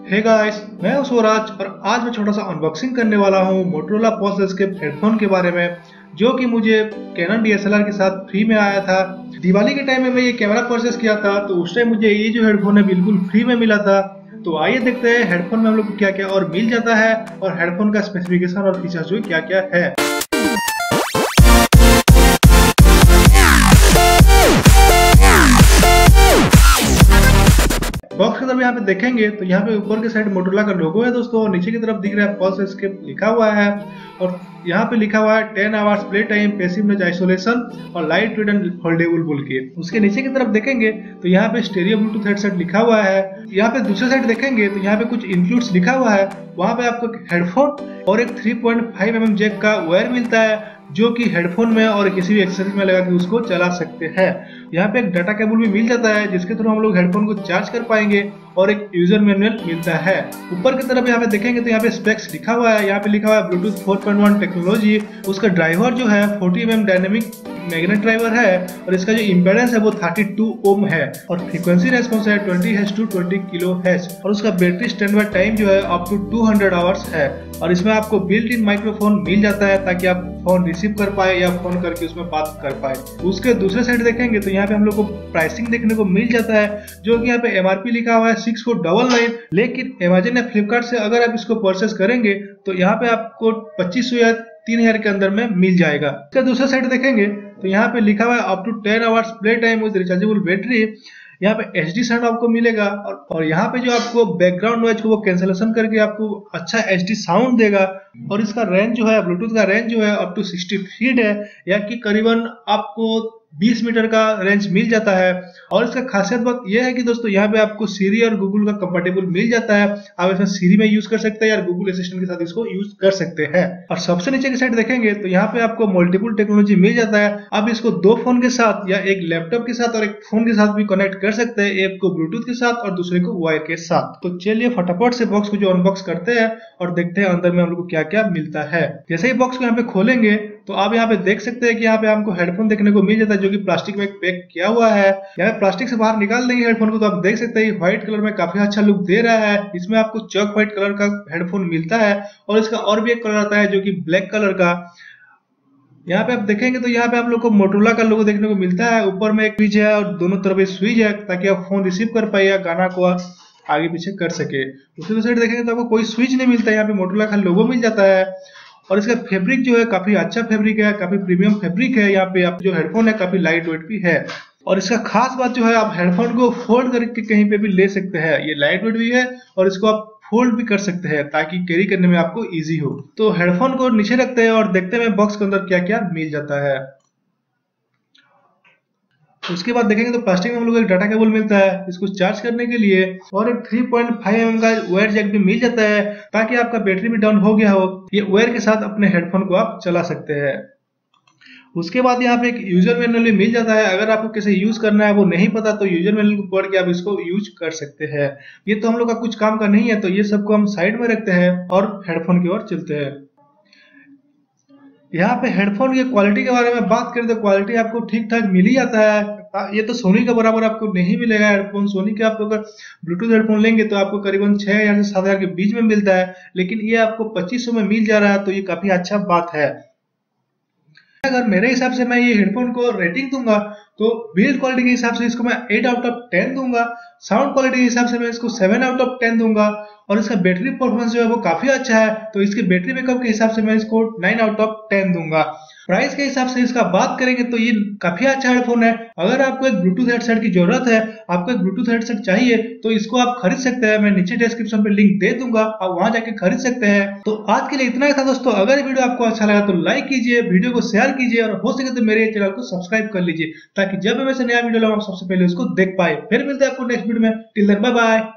Hey guys, मैं हूं स्वराज और आज मैं छोटा सा अनबॉक्सिंग करने वाला हूं मोटोरोला पल्स एस्केप हेडफोन के बारे में, जो कि मुझे कैनन डीएसएलआर के साथ फ्री में आया था। दिवाली के टाइम में मैं ये कैमरा परचेस किया था, तो उस टाइम मुझे ये जो हेडफोन है बिल्कुल फ्री में मिला था। तो आइए देखते हैं हेडफोन में हम लोग को क्या क्या और मिल जाता है और हेडफोन का स्पेसिफिकेशन और फीचर्स जो क्या क्या है। बॉक्स की तरफ यहाँ पे देखेंगे तो यहाँ पे ऊपर के साइड मोटोरोला का लोगो है दोस्तों, और नीचे की तरफ दिख रहा है पल्स एस्केप लिखा हुआ है, और यहाँ पे लिखा हुआ है 10 hours play time, passive noise isolation और लाइट वेट एंड फोल्डेबल बोल के। उसके नीचे की तरफ देखेंगे तो यहाँ पे स्टेरियो ब्लूटूथ हेडसेट लिखा हुआ है। यहाँ पे दूसरे साइड देखेंगे तो यहाँ पे कुछ इंक्लूड्स लिखा हुआ है, वहाँ पे आपको हेडफोन और एक 3.5 mm जैक का वायर मिलता है, जो कि हेडफोन में और किसी भी एक्सेसरीज में लगा के उसको चला सकते हैं। यहाँ पे एक डाटा केबल भी मिल जाता है, जिसके थ्रू हम लोग हेडफोन को चार्ज कर पाएंगे, और एक यूजर मैनुअल मिलता है। ऊपर की तरफ यहाँ पे देखेंगे तो यहाँ पे स्पेक्स लिखा हुआ है, यहाँ पे लिखा हुआ है ब्लूटूथ 4.1 टेक्नोलॉजी। उसका ड्राइवर जो है 40 mm डायनेमिक मैग्नेट ड्राइवर है, और इसका जो इम्पेडेंस है वो 32 ओम है, और फ्रीक्वेंसी रेस्पॉन्स है 20 Hz to 20 kHz, और उसका बैटरी स्टैंड बाय टाइम जो है अप टू 200 आवर्स है। और इसमें आपको बिल्ट इन माइक्रोफोन मिल जाता है, ताकि आप फोन रिसीव कर पाए या फोन करके उसमें बात कर पाए। उसके दूसरे साइड देखेंगे तो यहाँ पे हम लोग को प्राइसिंग देखने को मिल जाता है, जो कि यहाँ पे एमआरपी लिखा हुआ है 6499, लेकिन अमेज़न या फ्लिपकार्ट से अगर आप इसको परचेस करेंगे तो यहाँ पे आपको 2500 या 3000 के अंदर में मिल जाएगा। इसका दूसरा साइड देखेंगे तो यहाँ पे लिखा हुआ है up to 10 hours play time with rechargeable battery. यहाँ पे HD साउंड आपको मिलेगा, और यहाँ पे जो आपको बैकग्राउंड नॉइज को वो कैंसलेशन करके आपको अच्छा HD साउंड देगा। और इसका रेंज जो है, ब्लूटूथ का रेंज जो है अप टू 60 फीट है, या कि करीबन आपको 20 मीटर का रेंज मिल जाता है। और इसका खासियत बात यह है कि दोस्तों यहाँ पे आपको सीरी और गूगल का कंपेटेबल मिल जाता है। आप इसमें सीरी में यूज कर सकते हैं या गूगल असिस्टेंट के साथ इसको यूज कर सकते हैं। और सबसे नीचे की साइड देखेंगे तो यहाँ पे आपको मल्टीपल टेक्नोलॉजी मिल जाता है। आप इसको दो फोन के साथ या एक लैपटॉप के साथ और एक फोन के साथ भी कनेक्ट कर सकते हैं, एक को ब्लूटूथ के साथ और दूसरे को वायर के साथ। तो चलिए फटाफट से बॉक्स को जो अनबॉक्स करते हैं और देखते हैं अंदर में हम लोग को क्या क्या मिलता है। जैसे ही बॉक्स को यहाँ पे खोलेंगे तो आप यहाँ पे देख सकते हैं कि यहाँ पे हमको हेडफोन देखने को मिल जाता है, जो कि प्लास्टिक में पैक किया हुआ है। यहाँ पे प्लास्टिक से बाहर निकाल देंगे हेडफोन को तो आप देख सकते हैं व्हाइट कलर में काफी अच्छा लुक दे रहा है। इसमें आपको चॉक व्हाइट कलर का हेडफोन मिलता है, और इसका और भी एक कलर आता है जो कि ब्लैक कलर का। यहाँ पे आप देखेंगे तो यहाँ पे आप लोग को मोटोरोला का लोगो देखने को मिलता है। ऊपर में एक स्विच है और दोनों तरफ एक स्विच है, ताकि आप फोन रिसीव कर पाए या गाना को आगे पीछे कर सके। दूसरी साइड देखेंगे तो आपको कोई स्विच नहीं मिलता है, यहाँ पे मोटोरोला का लोगो मिल जाता है। और इसका फैब्रिक जो है काफी अच्छा फैब्रिक है, काफी प्रीमियम फैब्रिक है। यहाँ पे आप जो हेडफोन है काफी लाइट वेट भी है, और इसका खास बात जो है आप हेडफोन को फोल्ड करके कहीं पे भी ले सकते हैं। ये लाइट वेट भी है और इसको आप फोल्ड भी कर सकते हैं, ताकि कैरी करने में आपको इजी हो। तो हेडफोन को नीचे रखते हैं और देखते हैं बॉक्स के अंदर क्या क्या मिल जाता है। उसके बाद देखेंगे तो प्लास्टिक में हम लोग एक डाटा केबल मिलता है इसको चार्ज करने के लिए, और एक 3.5 mm का वायर जैक भी मिल जाता है, ताकि आपका बैटरी भी डाउन हो गया हो, ये वायर के साथ अपने हेडफोन को आप चला सकते हैं। उसके बाद यहाँ पे एक यूजर मैनुअल भी मिल जाता है। अगर आपको कैसे यूज करना है वो नहीं पता तो यूजर मैनुअल को पढ़ के आप इसको यूज कर सकते हैं। ये तो हम लोग का कुछ काम का नहीं है, तो ये सबको हम साइड में रखते हैं और हेडफोन की ओर चलते हैं। यहाँ पे हेडफोन की क्वालिटी के बारे में बात करें तो क्वालिटी आपको ठीक ठाक मिल ही जाता है। ये तो सोनी के बराबर आपको नहीं मिलेगा हेडफोन। सोनी के आप अगर ब्लूटूथ हेडफोन लेंगे तो आपको करीबन 6000 से 7000 के बीच में मिलता है, लेकिन ये आपको 2500 में मिल जा रहा है, तो ये काफी अच्छा बात है। अगर मेरे हिसाब से मैं ये हेडफोन को रेटिंग दूंगा तो बिल्ड क्वालिटी के हिसाब से इसको मैं 8 आउट ऑफ 10 दूंगा, साउंड क्वालिटी के हिसाब से मैं इसको 7 आउट ऑफ 10 दूंगा, और इसका बैटरी परफॉर्मेंस जो है वो काफी अच्छा है, तो इसके बैटरी बैकअप के हिसाब से मैं इसको 9 आउट ऑफ 10 दूंगा। प्राइस के हिसाब से इसका बात करेंगे तो ये काफी अच्छा हेडफोन है। अगर आपको एक ब्लूटूथ हेडसेट की जरूरत है, आपको एक ब्लूटूथ हेडसेट चाहिए, तो इसको आप खरीद सकते हैं। मैं नीचे डिस्क्रिप्शन पे लिंक दे दूंगा, आप वहां जाके खरीद सकते हैं। तो आज के लिए इतना ही था दोस्तों। अगर ये वीडियो आपको अच्छा लगा तो लाइक कीजिए, वीडियो को शेयर कीजिए, और हो सके तो मेरे चैनल को सब्सक्राइब कर लीजिए, ताकि जब मैं नया वीडियो लाऊं आप सबसे पहले उसको देख पाए। फिर मिलते हैं आपको नेक्स्ट वीडियो में। Till then bye bye.